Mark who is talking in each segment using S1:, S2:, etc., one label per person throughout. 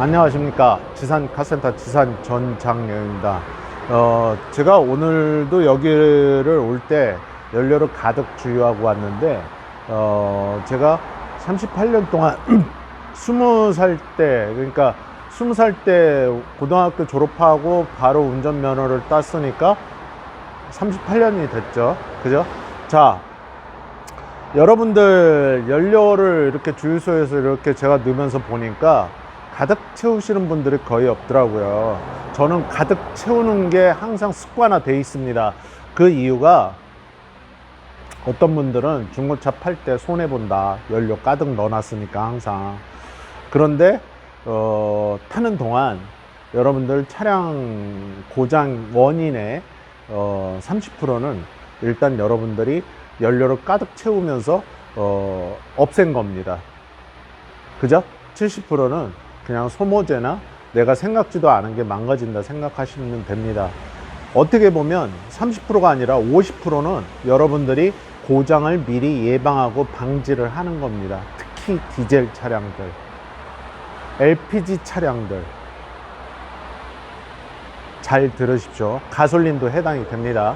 S1: 안녕하십니까. 지산 카센터 지산 전장영입니다. 제가 오늘도 여기를 올 때 연료를 가득 주유하고 왔는데, 제가 38년 동안 20살 때, 그러니까 20살 때 고등학교 졸업하고 바로 운전면허를 땄으니까 38년이 됐죠. 그죠? 자, 여러분들 연료를 이렇게 주유소에서 이렇게 제가 넣으면서 보니까 가득 채우시는 분들이 거의 없더라고요. 저는 가득 채우는 게 항상 습관화 돼 있습니다. 그 이유가 어떤 분들은 중고차 팔 때 손해본다. 연료 가득 넣어놨으니까 항상. 그런데 타는 동안 여러분들 차량 고장 원인의 30%는 일단 여러분들이 연료를 가득 채우면서 없앤 겁니다. 그죠? 70%는 그냥 소모제나 내가 생각지도 않은 게 망가진다 생각하시면 됩니다. 어떻게 보면 30%가 아니라 50%는 여러분들이 고장을 미리 예방하고 방지를 하는 겁니다. 특히 디젤 차량들, LPG 차량들 잘 들으십시오. 가솔린도 해당이 됩니다.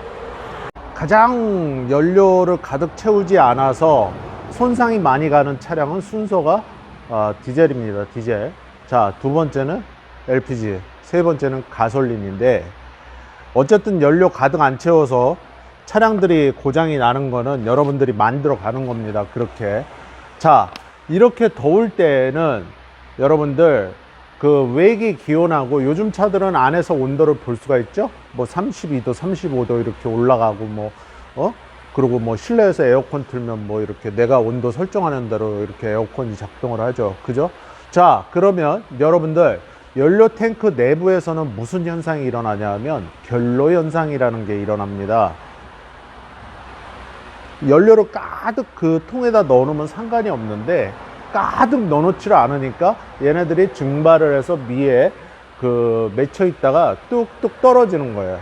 S1: 가장 연료를 가득 채우지 않아서 손상이 많이 가는 차량은 순서가 디젤입니다. 디젤. 자, 두 번째는 LPG, 세 번째는 가솔린인데, 어쨌든 연료 가득 안 채워서 차량들이 고장이 나는 거는 여러분들이 만들어 가는 겁니다. 그렇게. 자, 이렇게 더울 때는 여러분들 그 외기 기온하고, 요즘 차들은 안에서 온도를 볼 수가 있죠. 뭐 32도 35도 이렇게 올라가고 그리고 뭐 실내에서 에어컨 틀면 뭐 이렇게 내가 온도 설정하는 대로 이렇게 에어컨이 작동을 하죠. 그죠? 자, 그러면 여러분들 연료 탱크 내부에서는 무슨 현상이 일어나냐면 결로 현상이라는 게 일어납니다. 연료를 가득 그 통에다 넣어 놓으면 상관이 없는데, 가득 넣어놓지를 않으니까 얘네들이 증발을 해서 위에 그 맺혀 있다가 뚝뚝 떨어지는 거예요.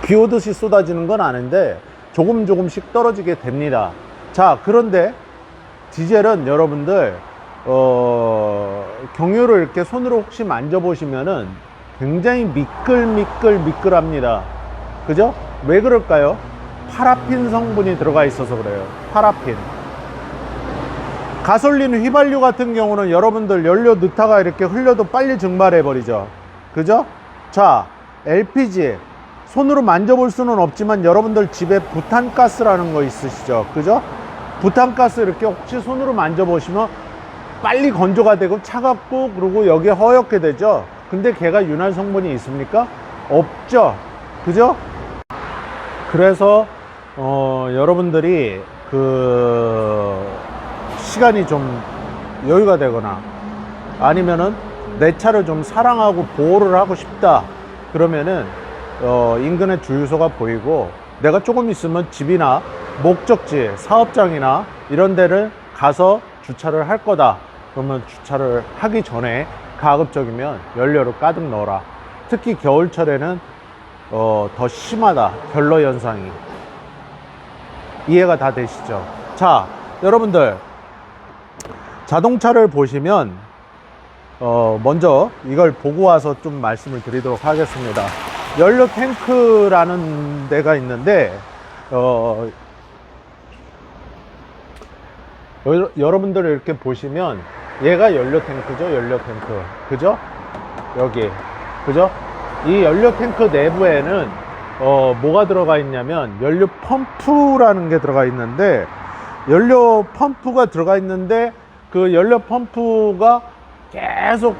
S1: 비 오듯이 쏟아지는 건 아닌데 조금씩 떨어지게 됩니다. 자, 그런데 디젤은 여러분들 경유를 이렇게 손으로 혹시 만져보시면은 굉장히 미끌합니다. 그죠? 왜 그럴까요? 파라핀 성분이 들어가 있어서 그래요. 파라핀. 가솔린 휘발유 같은 경우는 여러분들 연료 넣다가 이렇게 흘려도 빨리 증발해 버리죠. 그죠? 자, LPG 손으로 만져볼 수는 없지만 여러분들 집에 부탄가스라는 거 있으시죠? 그죠? 부탄가스 이렇게 혹시 손으로 만져보시면 빨리 건조가 되고 차갑고, 그리고 여기에 허옇게 되죠? 근데 걔가 윤활 성분이 있습니까? 없죠? 그죠? 그래서 여러분들이 시간이 좀 여유가 되거나 아니면은 내 차를 좀 사랑하고 보호를 하고 싶다 그러면은 인근에 주유소가 보이고, 내가 조금 있으면 집이나 목적지, 사업장이나 이런 데를 가서 주차를 할 거다 그러면 주차를 하기 전에 가급적이면 연료를 가득 넣어라. 특히 겨울철에는 더 심하다, 결로 현상이. 이해가 다 되시죠? 자, 여러분들 자동차를 보시면 먼저 이걸 보고 와서 좀 말씀을 드리도록 하겠습니다. 연료 탱크라는 데가 있는데 여러분들 이렇게 보시면 얘가 연료 탱크죠. 연료 탱크. 그죠? 여기. 그죠? 이 연료 탱크 내부에는 뭐가 들어가 있냐면 연료 펌프라는 게 들어가 있는데, 연료 펌프가 들어가 있는데 그 연료 펌프가 계속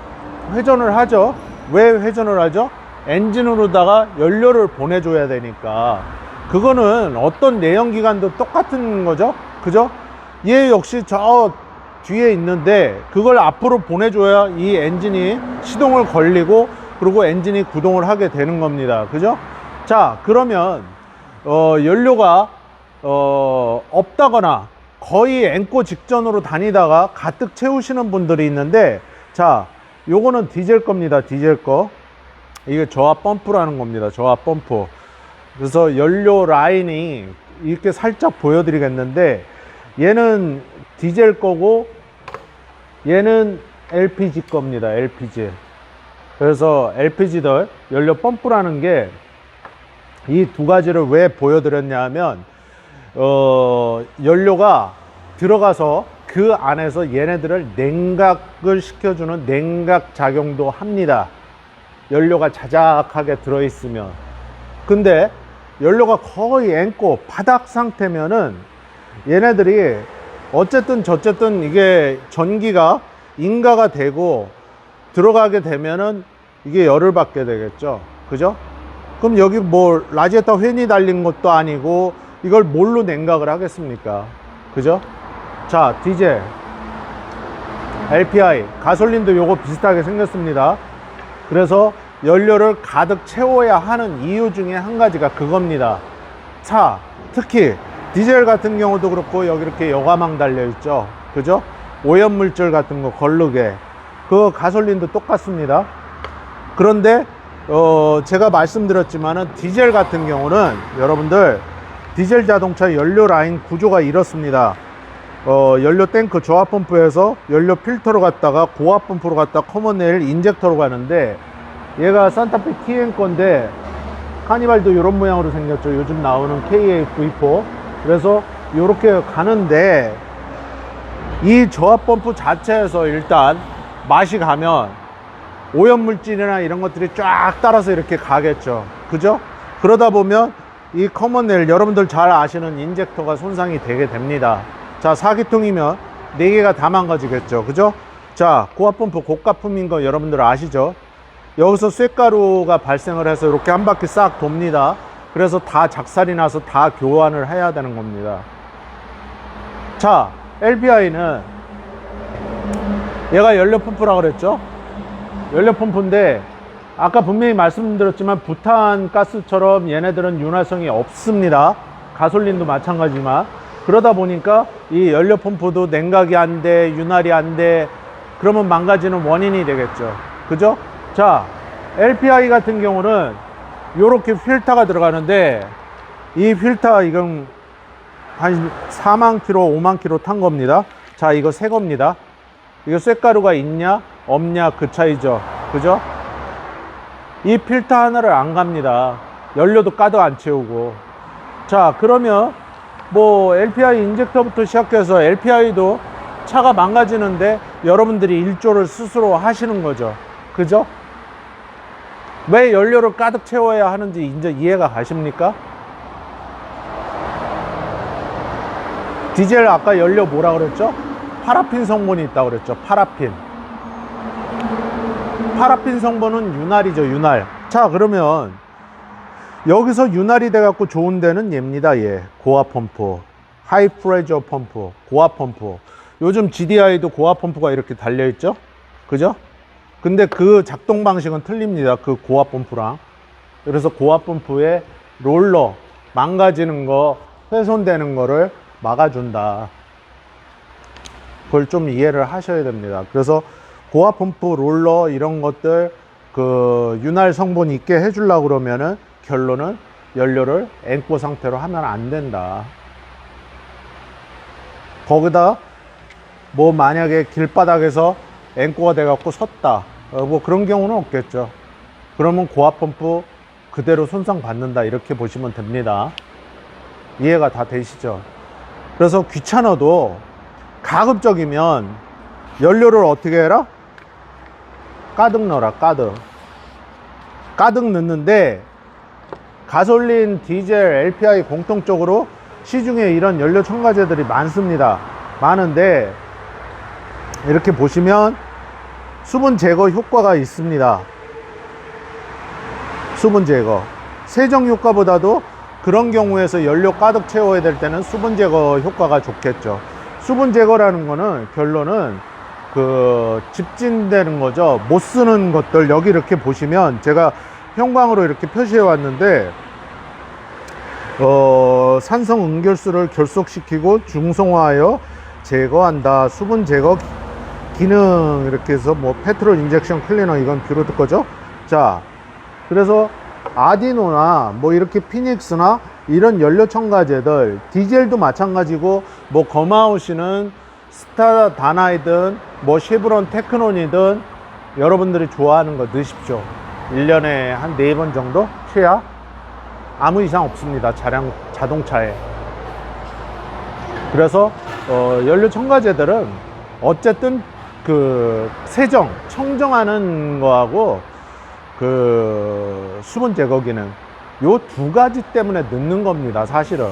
S1: 회전을 하죠. 왜 회전을 하죠? 엔진으로다가 연료를 보내줘야 되니까. 그거는 어떤 내연기관도 똑같은 거죠. 그죠? 얘 역시 저 뒤에 있는데 그걸 앞으로 보내줘야 이 엔진이 시동을 걸리고, 그리고 엔진이 구동을 하게 되는 겁니다. 그죠? 자, 그러면 연료가 없다거나 거의 앵꼬 직전으로 다니다가 가득 채우시는 분들이 있는데, 자, 요거는 디젤 겁니다. 디젤 거. 이게 저하 펌프라는 겁니다. 저하 펌프. 그래서 연료 라인이 이렇게 살짝 보여드리겠는데, 얘는 디젤 거고 얘는 LPG 겁니다. LPG. 그래서 LPG들 연료 펌프라는 게 이 두 가지를 왜 보여드렸냐 하면 연료가 들어가서 그 안에서 얘네들을 냉각을 시켜주는 냉각 작용도 합니다. 연료가 자작하게 들어있으면. 근데 연료가 거의 앵꼬 바닥 상태면은 얘네들이 어쨌든 저쨌든 이게 전기가 인가가 되고 들어가게 되면은 이게 열을 받게 되겠죠. 그죠? 그럼 여기 뭐 라지에타 팬이 달린 것도 아니고 이걸 뭘로 냉각을 하겠습니까? 그죠? 자, 디젤, LPI, 가솔린도 요거 비슷하게 생겼습니다. 그래서 연료를 가득 채워야 하는 이유 중에 한 가지가 그겁니다. 차, 특히 디젤 같은 경우도 그렇고 여기 이렇게 여과망 달려 있죠. 그죠? 오염물질 같은 거 걸르게. 그 가솔린도 똑같습니다. 그런데 제가 말씀드렸지만은 디젤 같은 경우는 여러분들 디젤 자동차 연료 라인 구조가 이렇습니다. 연료 탱크 조합 펌프에서 연료 필터로 갔다가 고압 펌프로 갔다가 커먼 레일 인젝터로 가는데 얘가 산타페 TN 건데 카니발도 이런 모양으로 생겼죠. 요즘 나오는 KA V4. 그래서 이렇게 가는데 이 저압 펌프 자체에서 일단 맛이 가면 오염물질이나 이런 것들이 쫙 따라서 이렇게 가겠죠. 그죠? 그러다 보면 이 커먼 레일 여러분들 잘 아시는 인젝터가 손상이 되게 됩니다. 자, 4기통이면 4개가 다 망가지겠죠. 그죠? 자, 고압 펌프 고가품인 거 여러분들 아시죠? 여기서 쇳가루가 발생을 해서 이렇게 한 바퀴 싹 돕니다. 그래서 다 작살이 나서 다 교환을 해야 되는 겁니다. 자, LPI는 얘가 연료 펌프라고 그랬죠? 연료 펌프인데 아까 분명히 말씀드렸지만 부탄 가스처럼 얘네들은 윤활성이 없습니다. 가솔린도 마찬가지지만. 그러다 보니까 이 연료 펌프도 냉각이 안 돼, 윤활이 안 돼. 그러면 망가지는 원인이 되겠죠. 그죠? 자, LPI 같은 경우는 요렇게 필터가 들어가는데 이 필터 이건 한 4만 킬로, 5만 킬로 탄 겁니다. 자, 이거 새 겁니다. 이거 쇳가루가 있냐 없냐 그 차이죠. 그죠? 이 필터 하나를 안 갑니다. 연료도 가득 안 채우고. 자, 그러면 뭐 LPI 인젝터부터 시작해서 LPI도 차가 망가지는데 여러분들이 일조를 스스로 하시는 거죠. 그죠? 왜 연료를 가득 채워야 하는지 이제 이해가 가십니까? 디젤 아까 연료 뭐라 그랬죠? 파라핀 성분이 있다고 그랬죠. 파라핀. 파라핀 성분은 윤활이죠. 윤활. 자, 그러면 여기서 윤활이 돼갖고 좋은 데는 얘입니다. 얘 고압 펌프, 하이 프레저 펌프, 고압 펌프. 요즘 GDI도 고압 펌프가 이렇게 달려있죠. 그죠? 근데 그 작동 방식은 틀립니다. 그 고압 펌프랑. 그래서 고압 펌프의 롤러 망가지는 거, 훼손되는 거를 막아준다. 그걸 좀 이해를 하셔야 됩니다. 그래서 고압 펌프, 롤러 이런 것들 그 윤활 성분 있게 해주려고 그러면은 결론은 연료를 앵꼬 상태로 하면 안 된다. 거기다 뭐 만약에 길바닥에서 앵꼬가 돼갖고 섰다. 뭐 그런 경우는 없겠죠. 그러면 고압 펌프 그대로 손상 받는다. 이렇게 보시면 됩니다. 이해가 다 되시죠? 그래서 귀찮아도 가급적이면 연료를 어떻게 해라? 가득 넣어라. 가득 넣는데 가솔린, 디젤, LPI 공통적으로 시중에 이런 연료 첨가제들이 많습니다. 많은데 이렇게 보시면 수분 제거 효과가 있습니다. 수분 제거. 세정 효과보다도 그런 경우에서 연료 가득 채워야 될 때는 수분 제거 효과가 좋겠죠. 수분 제거라는 거는 결론은 그 집진되는 거죠. 못 쓰는 것들 여기 이렇게 보시면 제가 형광으로 이렇게 표시해 왔는데 산성 응결수를 결속시키고 중성화하여 제거한다. 수분 제거 기능 이렇게 해서 뭐 페트롤 인젝션 클리너 이건 비롯 거죠. 자, 그래서 아디노나 뭐 이렇게 피닉스나 이런 연료 첨가제들 디젤도 마찬가지고 뭐 거마우시는 스타다나이든 뭐 쉐브론 테크논이든 여러분들이 좋아하는 거 넣으십시오. 1년에 한 4번 정도 최하, 아무 이상 없습니다. 자동차에. 그래서 연료 첨가제들은 어쨌든 그 청정하는 거하고 그 수분 제거 기능, 요 두 가지 때문에 넣는 겁니다. 사실은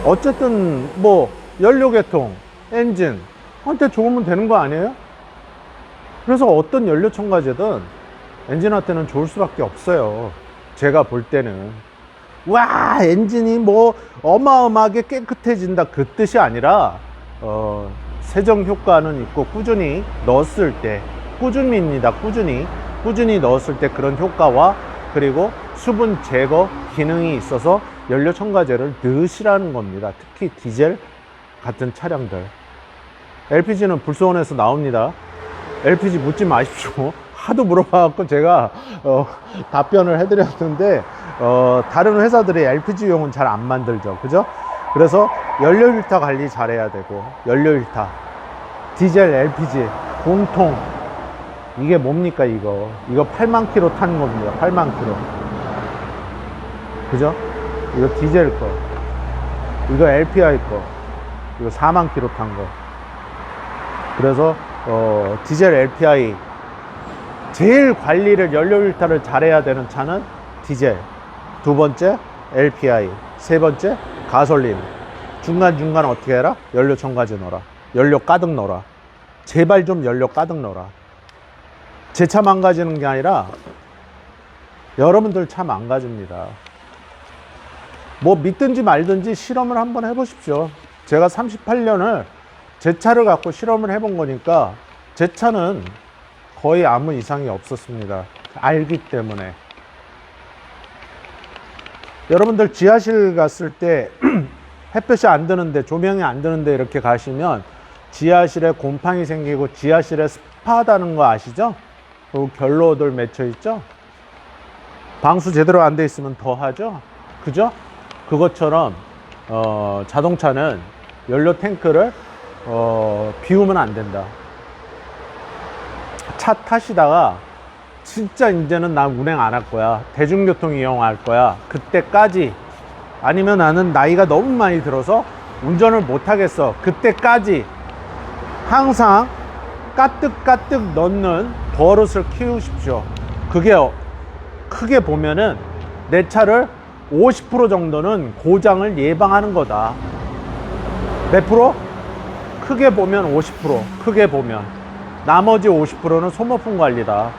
S1: 어쨌든 뭐 연료계통, 엔진 한테 좋으면 되는 거 아니에요? 그래서 어떤 연료 첨가제든 엔진한테는 좋을 수밖에 없어요. 제가 볼 때는 와 엔진이 뭐 어마어마하게 깨끗해진다 그 뜻이 아니라 세정 효과는 있고 꾸준히 넣었을 때, 꾸준히입니다. 꾸준히 넣었을 때 그런 효과와 그리고 수분 제거 기능이 있어서 연료 첨가제를 넣으시라는 겁니다. 특히 디젤 같은 차량들. LPG는 불소원에서 나옵니다. LPG 묻지 마십시오. 하도 물어봐갖고 제가 답변을 해드렸는데 다른 회사들이 LPG용은 잘 안 만들죠. 그죠? 그래서 연료 필터 관리 잘해야 되고, 연료 필터, 디젤, LPG 공통 이게 뭡니까? 이거 8만 킬로 타는 겁니다. 8만 킬로. 그죠? 이거 디젤 거, 이거 LPI 거, 이거 4만 킬로 탄 거. 그래서 디젤 LPI 제일 관리를, 연료 필터를 잘해야 되는 차는 디젤, 두 번째 LPI, 세 번째 가솔린. 중간중간 어떻게 해라? 연료 첨가제 넣어라. 연료 가득 넣어라. 제발 좀 연료 가득 넣어라. 제 차 망가지는 게 아니라 여러분들 차 망가집니다. 뭐 믿든지 말든지 실험을 한번 해보십시오. 제가 38년을 제 차를 갖고 실험을 해본 거니까 제 차는 거의 아무 이상이 없었습니다. 알기 때문에. 여러분들 지하실 갔을 때 햇볕이 안 드는데, 조명이 안 드는데 이렇게 가시면 지하실에 곰팡이 생기고 지하실에 습하다는 거 아시죠? 그리고 결로들 맺혀 있죠? 방수 제대로 안 돼 있으면 더 하죠? 그죠? 그것처럼 자동차는 연료 탱크를 비우면 안 된다. 차 타시다가 진짜 이제는 나 운행 안 할 거야, 대중교통 이용할 거야, 그때까지, 아니면 나는 나이가 너무 많이 들어서 운전을 못 하겠어, 그때까지 항상 까뜩까뜩 넣는 버릇을 키우십시오. 그게 크게 보면은 내 차를 50% 정도는 고장을 예방하는 거다. 몇 프로? 크게 보면 50%, 크게 보면. 나머지 50%는 소모품 관리다.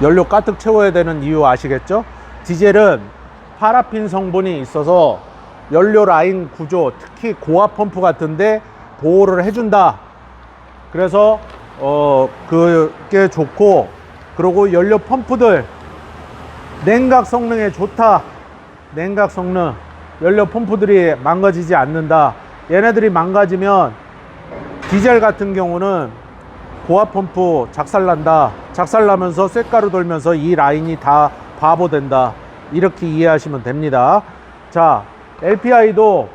S1: 연료 가득 채워야 되는 이유 아시겠죠? 디젤은 파라핀 성분이 있어서 연료 라인 구조, 특히 고압 펌프 같은데 보호를 해준다. 그래서 그게 좋고, 그리고 연료 펌프들 냉각 성능에 좋다. 냉각 성능, 연료 펌프들이 망가지지 않는다. 얘네들이 망가지면 디젤 같은 경우는 고압 펌프 작살난다. 작살나면서 쇳가루 돌면서 이 라인이 다 바보 된다. 이렇게 이해하시면 됩니다. 자, LPI도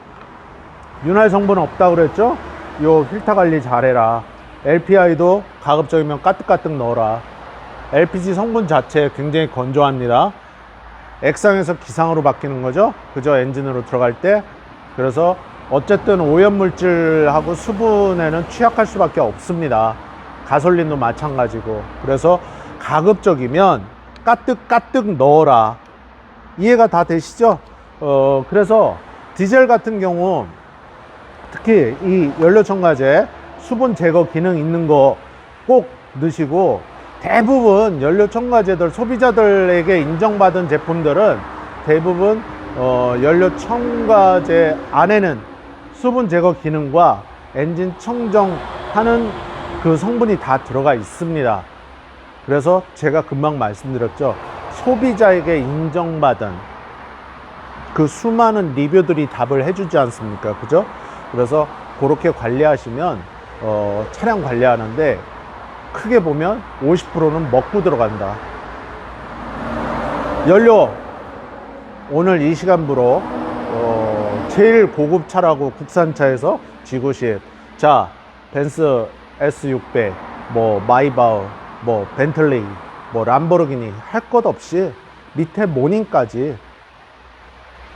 S1: 윤활 성분 없다 그랬죠? 요 필터 관리 잘해라. LPI도 가급적이면 까뜩까뜩 넣어라. LPG 성분 자체 굉장히 건조합니다. 액상에서 기상으로 바뀌는 거죠. 그죠? 엔진으로 들어갈 때. 그래서 어쨌든 오염물질하고 수분에는 취약할 수밖에 없습니다. 가솔린도 마찬가지고. 그래서 가급적이면 까뜩까뜩 넣어라. 이해가 다 되시죠? 그래서 디젤 같은 경우 특히 이 연료 첨가제 수분 제거 기능 있는 거 꼭 넣으시고, 대부분 연료 첨가제들, 소비자들에게 인정받은 제품들은 대부분 연료 첨가제 안에는 수분 제거 기능과 엔진 청정하는 그 성분이 다 들어가 있습니다. 그래서 제가 금방 말씀드렸죠. 소비자에게 인정받은 그 수많은 리뷰들이 답을 해주지 않습니까? 그죠? 그래서 그렇게 관리하시면 차량 관리하는데 크게 보면 50%는 먹고 들어간다. 연료 오늘 이 시간부로 제일 고급 차라고 국산차에서 G90. 자, 벤츠 S600, 뭐 마이바흐, 뭐 벤틀리, 뭐 람보르기니 할 것 없이 밑에 모닝까지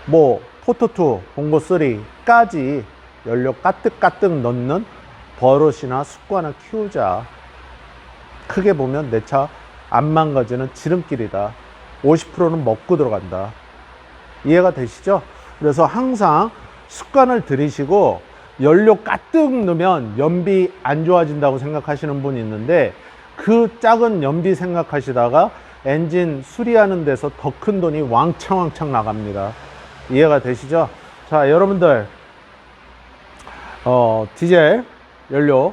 S1: 뭐 포토2, 봉고3까지 연료 까뜩까뜩 넣는 버릇이나 습관을 키우자. 크게 보면 내 차 안 망가지는 지름길이다. 50%는 먹고 들어간다. 이해가 되시죠? 그래서 항상 습관을 들이시고 연료 가득 넣으면 연비 안 좋아진다고 생각하시는 분이 있는데 그 작은 연비 생각하시다가 엔진 수리하는 데서 더 큰 돈이 왕창 나갑니다. 이해가 되시죠? 자, 여러분들 디젤 연료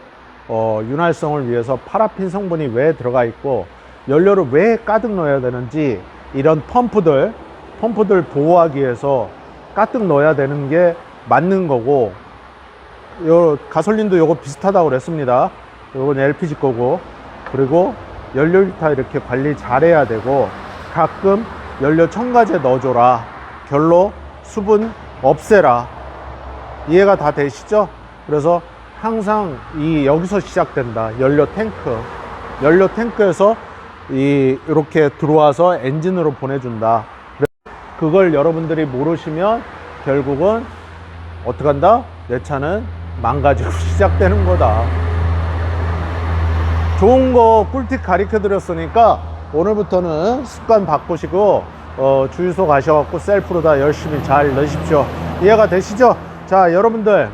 S1: 윤활성을 위해서 파라핀 성분이 왜 들어가 있고 연료를 왜 가득 넣어야 되는지 이런 펌프들 보호하기 위해서 가득 넣어야 되는 게 맞는 거고, 요 가솔린도 요거 비슷하다고 그랬습니다. 요건 LPG 거고, 그리고 연료 리터 이렇게 관리 잘해야 되고, 가끔 연료 첨가제 넣어줘라, 결로 수분 없애라. 이해가 다 되시죠? 그래서 항상 여기서 시작된다. 연료 탱크에서 이렇게 들어와서 엔진으로 보내준다. 그걸 여러분들이 모르시면 결국은 어떻게 한다? 내 차는 망가지고 시작되는 거다. 좋은 거 꿀팁 가르쳐 드렸으니까 오늘부터는 습관 바꾸시고 주유소 가셔갖고 셀프로 다 열심히 잘 넣으십시오. 이해가 되시죠? 자, 여러분들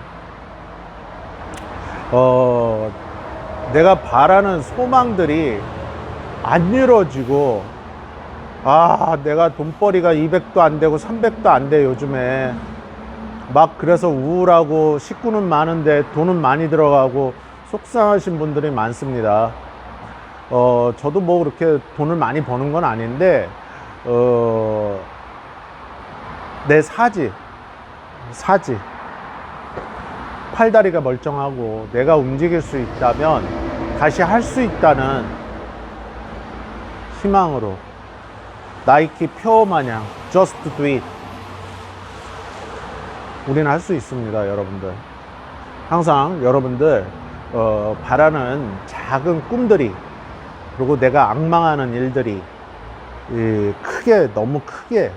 S1: 내가 바라는 소망들이 안 이루어지고, 내가 돈벌이가 200도 안 되고 300도 안 돼 요즘에 막, 그래서 우울하고 식구는 많은데 돈은 많이 들어가고 속상하신 분들이 많습니다. 저도 뭐 그렇게 돈을 많이 버는 건 아닌데 내 사지 팔다리가 멀쩡하고 내가 움직일 수 있다면 다시 할 수 있다는 희망으로 나이키 표 마냥 just do it. 우리는 할 수 있습니다, 여러분들. 항상 여러분들 바라는 작은 꿈들이, 그리고 내가 악망하는 일들이 너무 크게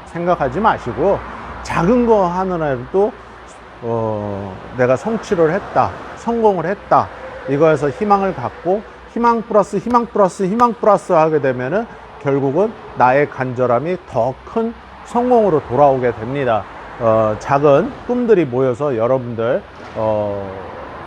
S1: 생각하지 마시고 작은 거 하느라도 내가 성취를 했다, 성공을 했다, 이거에서 희망을 갖고 희망 플러스 하게 되면은 결국은 나의 간절함이 더 큰 성공으로 돌아오게 됩니다. 작은 꿈들이 모여서 여러분들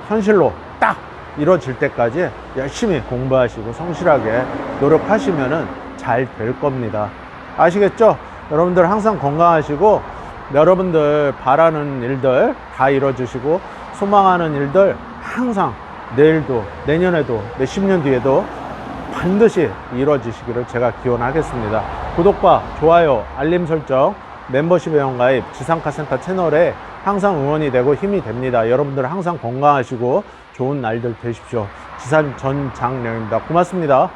S1: 현실로 딱 이루어질 때까지 열심히 공부하시고 성실하게 노력하시면은 잘 될 겁니다. 아시겠죠? 여러분들 항상 건강하시고 여러분들 바라는 일들 다 이루어지시고 소망하는 일들 항상 내일도 내년에도 몇십 년 뒤에도 반드시 이루어지시기를 제가 기원하겠습니다. 구독과 좋아요, 알림 설정, 멤버십 회원가입, 지상카센터 채널에 항상 응원이 되고 힘이 됩니다. 여러분들 항상 건강하시고 좋은 날들 되십시오. 지산 전장령입니다. 고맙습니다.